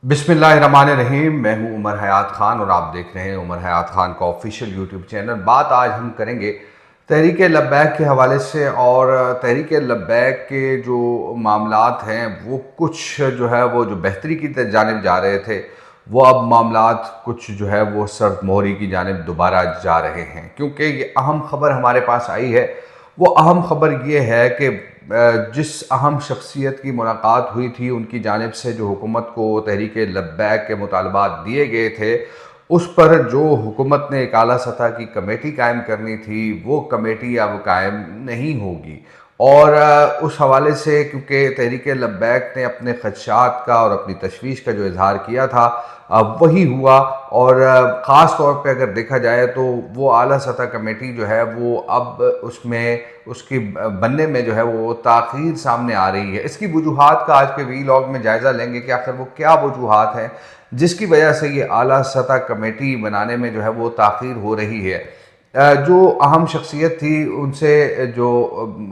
बिस्मिल्लाहिर्रहमानिर्रहीम। मैं हूं उमर हयात ख़ान और आप देख रहे हैं उमर हयात ख़ान का ऑफिशियल यूट्यूब चैनल। बात आज हम करेंगे तहरीक लब्बैक के हवाले से। और तहरीक लब्बैक के जो मामलात हैं वो कुछ जो है वो जो बेहतरी की जानिब जा रहे थे, वो अब मामलात कुछ जो है वो सर्द मोहरी की जानिब दोबारा जा रहे हैं। क्योंकि ये अहम ख़बर हमारे पास आई है। वो अहम ख़बर ये है कि जिस अहम शख्सियत की मुलाकात हुई थी, उनकी जानिब से जो हुकूमत को तहरीक लब्बैक के मुतालबात दिए गए थे, उस पर जो हुकूमत ने एक आला सतह की कमेटी कायम करनी थी, वो कमेटी अब कायम नहीं होगी। और उस हवाले से क्योंकि तहरीक लब्बैक ने अपने ख़दशात का और अपनी तशवीश का जो इजहार किया था, अब वही हुआ। और ख़ास तौर पे अगर देखा जाए तो वो आला सतह कमेटी जो है वो अब उसमें उसकी बनने में जो है वो ताख़ीर सामने आ रही है। इसकी वजूहात का आज के वीलॉग में जायज़ा लेंगे कि आखिर वो क्या वजूहात हैं जिसकी वजह से ये आला सतह कमेटी बनाने में जो है वो ताख़ीर हो रही है। जो अहम शख्सियत थी उनसे जो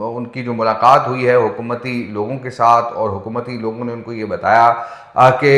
उनकी जो मुलाकात हुई है हुकूमती लोगों के साथ, और हुकूमती लोगों ने उनको ये बताया कि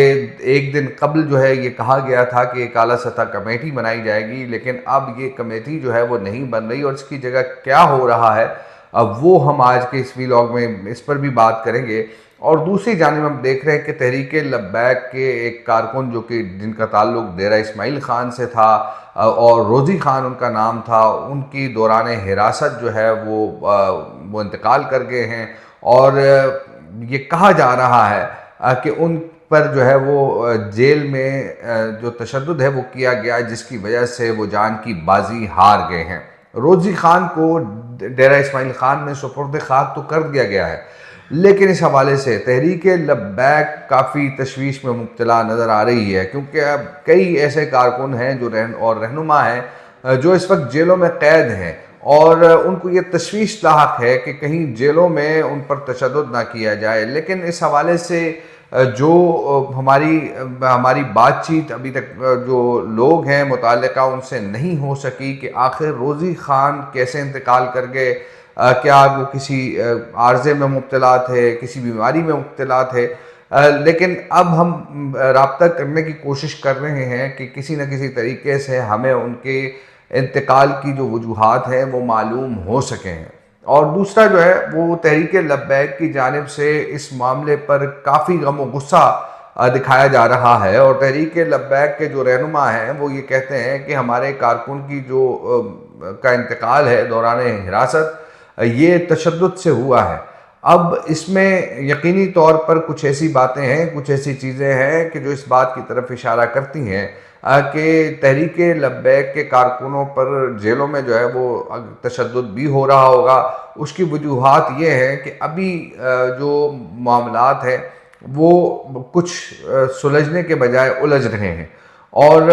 एक दिन कबल जो है ये कहा गया था कि एक आला सतह कमेटी बनाई जाएगी, लेकिन अब ये कमेटी जो है वो नहीं बन रही और इसकी जगह क्या हो रहा है, अब वो हम आज के इस व्लॉग में इस पर भी बात करेंगे। और दूसरी जानिब हम देख रहे हैं कि तहरीक लब्बैक के एक कारकुन जो कि जिनका ताल्लुक डेरा इस्माइल ख़ान से था, और रोज़ी ख़ान उनका नाम था, उनकी दौरान हिरासत जो है वो इंतकाल कर गए हैं। और ये कहा जा रहा है कि उन पर जो है वो जेल में जो तशद्दुद है वो किया गया, जिसकी वजह से वो जान की बाजी हार गए हैं। रोज़ी ख़ान को डेरा इस्माइल ख़ान में सुपुर्द खाक तो कर दिया गया है, लेकिन इस हवाले से तहरीक लब्बैक काफ़ी तशवीश में मुब्तला नज़र आ रही है। क्योंकि अब कई ऐसे कारकुन हैं जो रहनुमा हैं जो इस वक्त जेलों में कैद हैं, और उनको ये तशवीश लाहक है कि कहीं जेलों में उन पर तशद्दुद ना किया जाए। लेकिन इस हवाले से जो हमारी बातचीत अभी तक जो लोग हैं मुताल्लिका उनसे नहीं हो सकी कि आखिर रोज़ी ख़ान कैसे इंतकाल कर गए। क्या वो किसी आर्ज़े में मुब्तला थे, किसी बीमारी में मुब्तला थे। लेकिन अब हम राब्ता करने की कोशिश कर रहे हैं कि किसी न किसी तरीके से हमें उनके इंतकाल की जो वजूहात हैं वो मालूम हो सकें। और दूसरा जो है वो तहरीक लब्बैक की जानिब से इस मामले पर काफ़ी गम और गुस्सा दिखाया जा रहा है। और तहरीक लब्बैक के जो रहनुमा हैं वो ये कहते हैं कि हमारे कारकुन की जो का इंतकाल है दौरान हिरासत, ये तशद्दुद से हुआ है। अब इसमें यकीनी तौर पर कुछ ऐसी बातें हैं, कुछ ऐसी चीज़ें हैं कि जो इस बात की तरफ इशारा करती हैं कि तहरीक लब्बैक के कारकुनों पर जेलों में जो है वो तशद्दुद भी हो रहा होगा। उसकी वजूहात ये हैं कि अभी जो मामलात हैं वो कुछ सुलझने के बजाय उलझ रहे हैं, और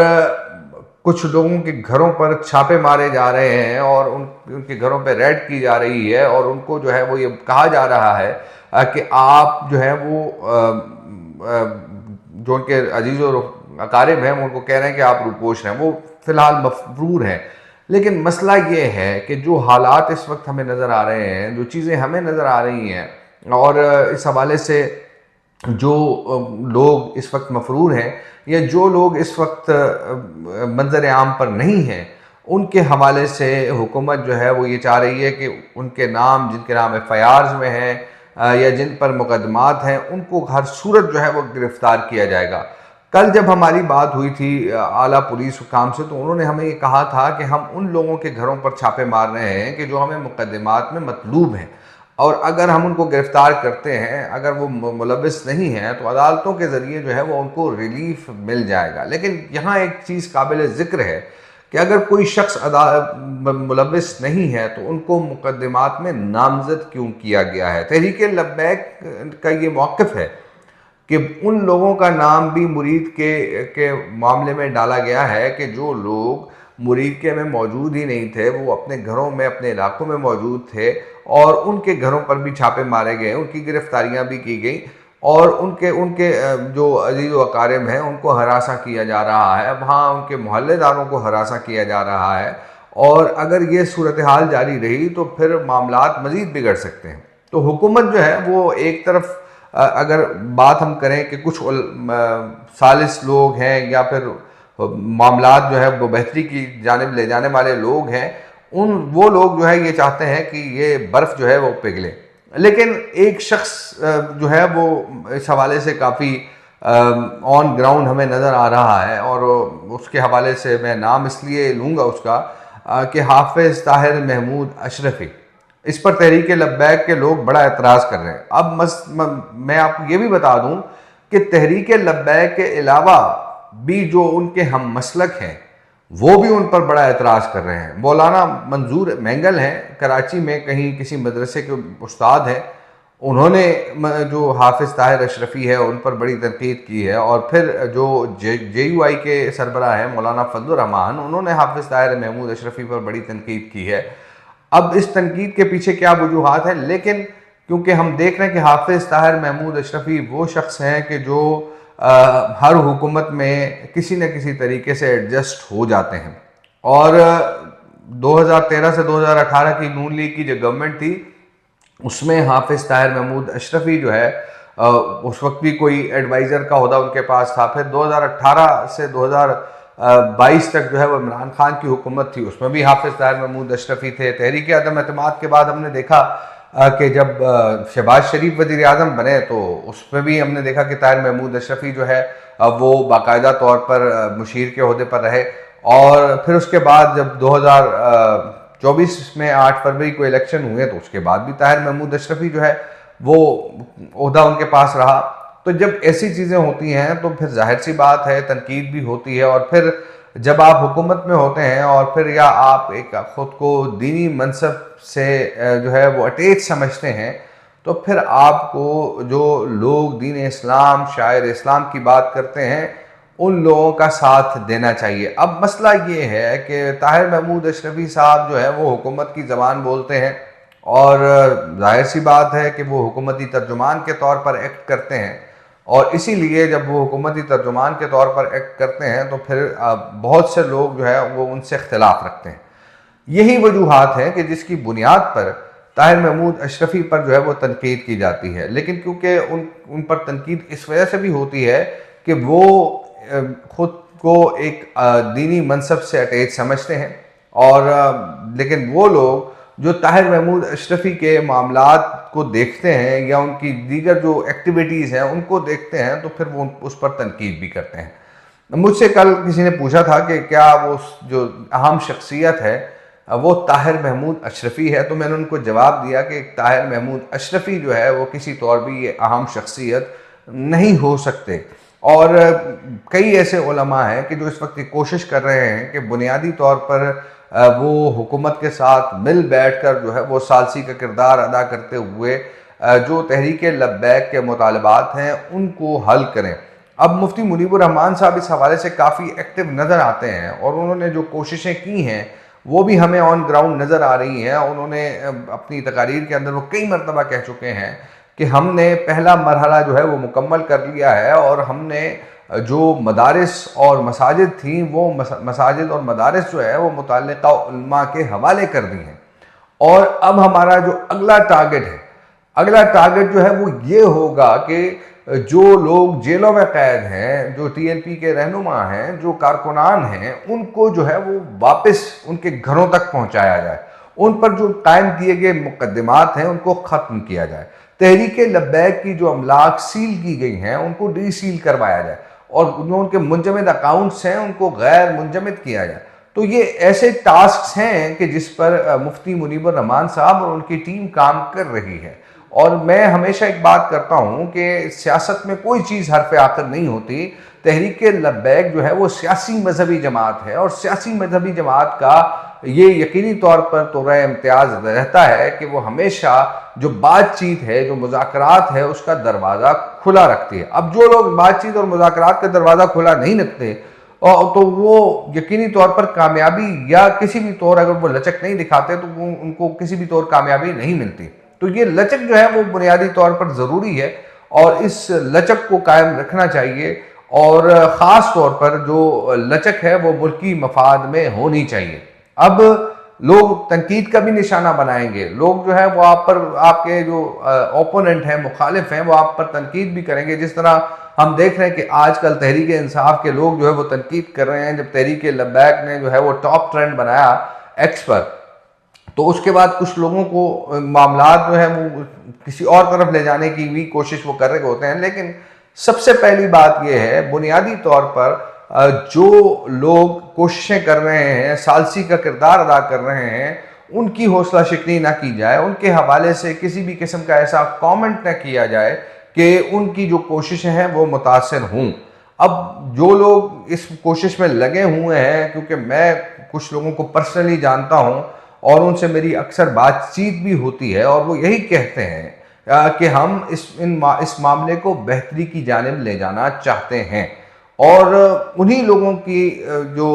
कुछ लोगों के घरों पर छापे मारे जा रहे हैं, और उनके घरों पर रेड की जा रही है, और उनको जो है वो ये कहा जा रहा है कि आप जो है वो जो उनके अजीज़ और अकारिब हैं वो उनको कह रहे हैं कि आप रूपोश हैं, वो फ़िलहाल मफरूर हैं। लेकिन मसला ये है कि जो हालात इस वक्त हमें नज़र आ रहे हैं, जो चीज़ें हमें नज़र आ रही हैं, और इस हवाले से जो लोग इस वक्त मफरूर हैं या जो लोग इस वक्त मंजर आम पर नहीं हैं, उनके हवाले से हुकूमत जो है वो ये चाह रही है कि उनके नाम, जिनके नाम FIRs में हैं या जिन पर मुकदमात हैं, उनको हर सूरत जो है वो गिरफ़्तार किया जाएगा। कल जब हमारी बात हुई थी आला पुलिस हुकाम से, तो उन्होंने हमें ये कहा था कि हम उन लोगों के घरों पर छापे मार रहे हैं कि जो हमें मुकदमात में मतलूब हैं, और अगर हम उनको गिरफ़्तार करते हैं, अगर वो मुलविस नहीं हैं, तो अदालतों के ज़रिए जो है वो उनको रिलीफ मिल जाएगा। लेकिन यहाँ एक चीज़ काबिल ज़िक्र है कि अगर कोई शख्स मुलविस नहीं है तो उनको मुकदमात में नामज़द क्यों किया गया है। तहरीक लब्बैक का ये मौक़िफ़ है कि उन लोगों का नाम भी मुरीद के मामले में डाला गया है कि जो लोग मुरीद के में मौजूद ही नहीं थे, वो अपने घरों में, अपने इलाकों में मौजूद थे, और उनके घरों पर भी छापे मारे गए, उनकी गिरफ्तारियां भी की गई, और उनके उनके जो अजीज़ व अकारिब हैं उनको हरासा किया जा रहा है, वहाँ उनके मोहल्लेदारों को हरासा किया जा रहा है। और अगर ये सूरत हाल जारी रही तो फिर मामलात मज़ीद बिगड़ सकते हैं। तो हुकूमत जो है वो एक तरफ अगर बात हम करें कि कुछ सालिस लोग हैं या फिर मामलात जो है वो बेहतरी की जानिब ले जाने वाले लोग हैं, वो लोग जो है ये चाहते हैं कि ये बर्फ़ जो है वो पिघले। लेकिन एक शख्स जो है वो इस हवाले से काफ़ी ऑन ग्राउंड हमें नज़र आ रहा है, और उसके हवाले से मैं नाम इसलिए लूँगा उसका कि हाफिज़ ताहिर महमूद अशरफी। इस पर तहरीक लब्बैक के लोग बड़ा एतराज़ कर रहे हैं। अब मैं आपको ये भी बता दूं कि तहरीक लब्बैक के अलावा भी जो उनके हम मसलक हैं वो भी उन पर बड़ा एतराज़ कर रहे हैं। मौलाना मंजूर मैंगल हैं, कराची में कहीं किसी मदरसे के उस्ताद हैं, उन्होंने जो हाफिज़ ताहिर अशरफी है उन पर बड़ी तनकीद की है। और फिर जो JUI के सरबराह हैं मौलाना फजलुर रहमान, उन्होंने हाफिज़ ताहिर महमूद अशरफी पर बड़ी तनकीद की है। अब इस तनकीद के पीछे क्या वजूहात है, लेकिन क्योंकि हम देख रहे हैं कि हाफिज़ ताहिर महमूद अशरफी वो शख्स हैं कि जो हर हुकूमत में किसी न किसी तरीके से एडजस्ट हो जाते हैं, और 2013 से 2018 की नून लीग की जो गवर्नमेंट थी उसमें हाफिज़ ताहिर महमूद अशरफी जो है उस वक्त भी कोई एडवाइज़र का ओहदा उनके पास था। फिर 2018 से 2022 तक जो है वो इमरान खान की हुकूमत थी, उसमें भी हाफिज़ ताहिर महमूद अशरफी थे। तहरीक अदम एतमाद के बाद हमने देखा कि जब शहबाज शरीफ वज़ीर आज़म बने तो उसमें भी हमने देखा कि ताहिर महमूद अशरफी जो है वो बाकायदा तौर पर मुशीर के ओहदे पर रहे। और फिर उसके बाद जब 2024 में 8 फरवरी को इलेक्शन हुए तो उसके बाद भी ताहिर महमूद अशरफी जो है वो ओहदा उनके पास रहा। तो जब ऐसी चीज़ें होती हैं तो फिर जाहिर सी बात है तनकीद भी होती है। और फिर जब आप हुकूमत में होते हैं और फिर या आप एक ख़ुद को दीनी मनसब से जो है वो अटैच समझते हैं, तो फिर आपको जो लोग दीन इस्लाम शायर इस्लाम की बात करते हैं उन लोगों का साथ देना चाहिए। अब मसला ये है कि ताहिर महमूद अशरफी साहब जो है वो हुकूमत की ज़बान बोलते हैं, और जाहिर सी बात है कि वो हुकूमती तर्जुमान के तौर पर एक्ट करते हैं, और इसीलिए जब वो हुकूमती तर्जुमान के तौर पर एक्ट करते हैं तो फिर बहुत से लोग जो है वो उनसे इख्तिलाफ रखते हैं। यही वजूहात हैं कि जिसकी बुनियाद पर ताहिर महमूद अशरफी पर जो है वो तनकीद की जाती है। लेकिन क्योंकि उन पर तनकीद इस वजह से भी होती है कि वो ख़ुद को एक दीनी मनसब से अटैच समझते हैं, और लेकिन वो लोग जो ताहिर महमूद अशरफी के मामलात को देखते हैं या उनकी दीगर जो एक्टिविटीज़ हैं उनको देखते हैं तो फिर वो उस पर तनकीद भी करते हैं। मुझसे कल किसी ने पूछा था कि क्या वो जो अहम शख्सियत है वो ताहिर महमूद अशरफी है, तो मैंने उनको जवाब दिया कि ताहिर महमूद अशरफी जो है वो किसी तौर भी ये अहम शख्सियत नहीं हो सकते। और कई ऐसे उलमा हैं कि जो इस वक्त कोशिश कर रहे हैं कि बुनियादी तौर पर वो हुकूमत के साथ मिल बैठ कर जो है वो सालसी का किरदार अदा करते हुए जो तहरीक लब्बैक के मुतालबात हैं उनको हल करें। अब मुफ्ती मुनीबुर रहमान साहब इस हवाले से काफ़ी एक्टिव नज़र आते हैं, और उन्होंने जो कोशिशें की हैं वो भी हमें ऑन ग्राउंड नज़र आ रही हैं। उन्होंने अपनी तकारीर के अंदर वो कई मरतबा कह चुके हैं कि हमने पहला मरहला जो है वो मुकम्मल कर लिया है, और हमने जो मदारिस और मसाजिद थी वो मसाजिद और मदारिस जो है वो मुतल्लिका उलमा के हवाले कर दी हैं। और अब हमारा जो अगला टारगेट जो है वो ये होगा कि जो लोग जेलों में कैद हैं, जो TNP के रहनुमा हैं, जो कारकुनान हैं, उनको जो है वो वापस उनके घरों तक पहुंचाया जाए। उन पर जो कायम किए गए मुकदमात हैं उनको ख़त्म किया जाए। तहरीक लब्बैक की जो अमलाक सील की गई हैं उनको डीसील करवाया जाए, और जो उनके मुंजमद अकाउंट्स हैं उनको गैर मुंजमद किया जाए। तो ये ऐसे टास्क हैं कि जिस पर मुफ्ती मुनीबुर रहमान साहब और उनकी टीम काम कर रही है। और मैं हमेशा एक बात करता हूँ कि सियासत में कोई चीज़ हरफ आखिर नहीं होती। तहरीक लब्बैक जो है वो सियासी मजहबी जमात है, और सियासी मजहबी जमात का ये यकीनी तौर पर तोरा इम्तियाज़ रहता है कि वो हमेशा जो बातचीत है, जो मुज़ाकरात है, उसका दरवाज़ा खुला रखती है। अब जो लोग बातचीत और मुज़ाकरात का दरवाज़ा खुला नहीं रखते तो वो यकीनी तौर पर कामयाबी या किसी भी तौर अगर वो लचक नहीं दिखाते तो वो उनको किसी भी तौर कामयाबी नहीं मिलती। तो ये लचक जो है वो बुनियादी तौर पर ज़रूरी है, और इस लचक को कायम रखना चाहिए, और ख़ास तौर पर जो लचक है वो मुल्की मफाद में होनी चाहिए। अब लोग तनकीद का भी निशाना बनाएंगे, लोग जो है वो आप पर, आपके जो ओपोनेंट हैं, मुखालिफ हैं, वो आप पर तनकीद भी करेंगे। जिस तरह हम देख रहे हैं कि आजकल तहरीक इंसाफ के लोग जो है वो तनकीद कर रहे हैं। जब तहरीक लब्बैक ने जो है वो टॉप ट्रेंड बनाया एक्स पर, तो उसके बाद कुछ लोगों को मामलात जो है वो किसी और तरफ ले जाने की भी कोशिश वो कर रहे होते हैं। लेकिन सबसे पहली बात यह है, बुनियादी तौर पर जो लोग कोशिशें कर रहे हैं, सालसी का किरदार अदा कर रहे हैं, उनकी हौसला शिकनी ना की जाए, उनके हवाले से किसी भी किस्म का ऐसा कमेंट ना किया जाए कि उनकी जो कोशिशें हैं वो मुतासिर हों। अब जो लोग इस कोशिश में लगे हुए हैं, क्योंकि मैं कुछ लोगों को पर्सनली जानता हूं और उनसे मेरी अक्सर बातचीत भी होती है, और वो यही कहते हैं कि हम इस मामले को बेहतरी की जानिब ले जाना चाहते हैं। और उन्हीं लोगों की जो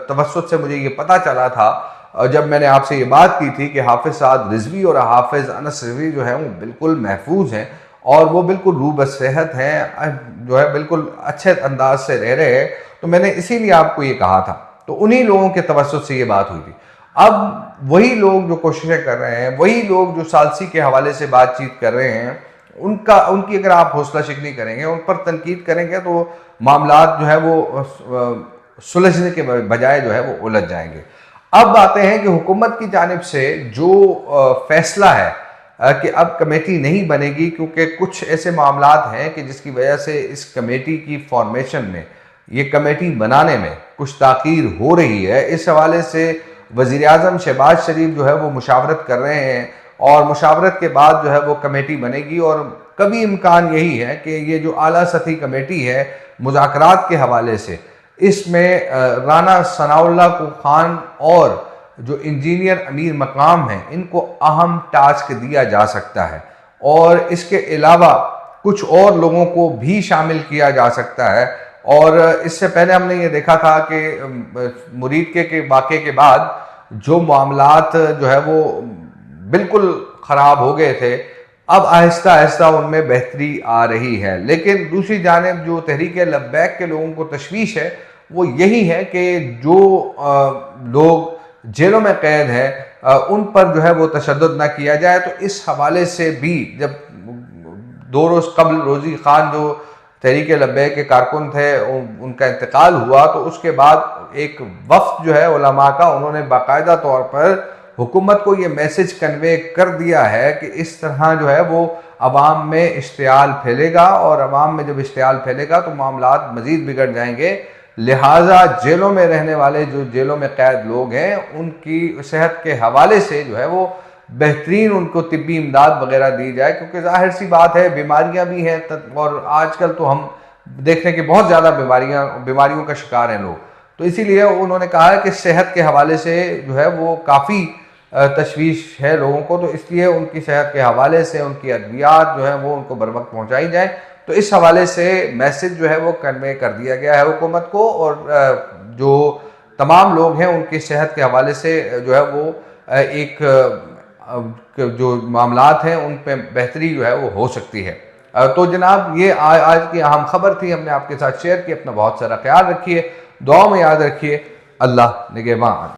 तवस्सुत से मुझे ये पता चला था जब मैंने आपसे ये बात की थी कि हाफिज़ साद रिजवी और हाफिज़ अनस रिजवी जो है वो बिल्कुल महफूज हैं और वो बिल्कुल रूब सेहत हैं, जो है बिल्कुल अच्छे अंदाज से रह रहे हैं। तो मैंने इसीलिए आपको ये कहा था। तो उन्हीं लोगों के तवस्सुत से ये बात हुई थी। अब वही लोग जो कोशिशें कर रहे हैं, वही लोग जो सालसी के हवाले से बातचीत कर रहे हैं, उनकी अगर आप हौसला शिकनी करेंगे, उन पर तनकीद करेंगे, तो मामलात जो है वो सुलझने के बजाय जो है वो उलझ जाएंगे। अब आते हैं कि हुकूमत की जानिब से जो फैसला है कि अब कमेटी नहीं बनेगी, क्योंकि कुछ ऐसे मामलात हैं कि जिसकी वजह से इस कमेटी की फॉर्मेशन में, ये कमेटी बनाने में कुछ ताख़ीर हो रही है। इस हवाले से वज़ीर आज़म शहबाज शरीफ जो है वो मुशावरत कर रहे हैं और मुशावरत के बाद जो है वो कमेटी बनेगी। और कभी इम्कान यही है कि ये जो आला सतही कमेटी है मुज़ाकरात के हवाले से, इसमें राना सनाउल्लाह को खान और जो इंजीनियर अमीर मकाम हैं, इनको अहम टास्क दिया जा सकता है और इसके अलावा कुछ और लोगों को भी शामिल किया जा सकता है। और इससे पहले हमने ये देखा था कि मुरीद के वाक़े के बाद जो मामलात जो है वो बिल्कुल ख़राब हो गए थे, अब आहिस्ता आहिस्ता उनमें बेहतरी आ रही है। लेकिन दूसरी जानिब जो तहरीक लब्बैक के लोगों को तशवीश है वो यही है कि जो लोग जेलों में कैद हैं उन पर जो है वो तशद्दुद ना किया जाए। तो इस हवाले से भी जब 2 रोज़ कबल रोज़ी ख़ान जो तहरीक लब्बैक के कारकुन थे, उनका इंतकाल हुआ, तो उसके बाद एक वफ़द जो है उलमा का, उन्होंने बाकायदा तौर पर हुकूमत को ये मैसेज कन्वे कर दिया है कि इस तरह जो है वो अवाम में इश्तियाल फैलेगा और अवाम में जब इश्तियाल फैलेगा तो मामलात मज़ीद बिगड़ जाएंगे। लिहाजा जेलों में रहने वाले, जो जेलों में कैद लोग हैं, उनकी सेहत के हवाले से जो है वो बेहतरीन उनको तिब्बी इमदाद वगैरह दी जाए, क्योंकि जाहिर सी बात है बीमारियां भी हैं और आजकल तो हम देख रहे हैं कि बहुत ज़्यादा बीमारियों का शिकार हैं लोग। तो इसीलिए उन्होंने कहा है कि सेहत के हवाले से जो है वो काफ़ी तशवीश है लोगों को, तो इसलिए उनकी सेहत के हवाले से उनकी अद्वियात जो है वो उनको बर वक्त पहुँचाई जाए। तो इस हवाले से मैसेज जो है वो कन्वे कर दिया गया है हुकूमत को, और जो तमाम लोग हैं उनकी सेहत के हवाले से जो है वो एक जो मामलात हैं उन पे बेहतरी जो है वो हो सकती है। तो जनाब ये आज की अहम खबर थी, हमने आपके साथ शेयर की। अपना बहुत सारा ख्याल रखिए, दुआ में याद रखिए। अल्लाह निगहबान।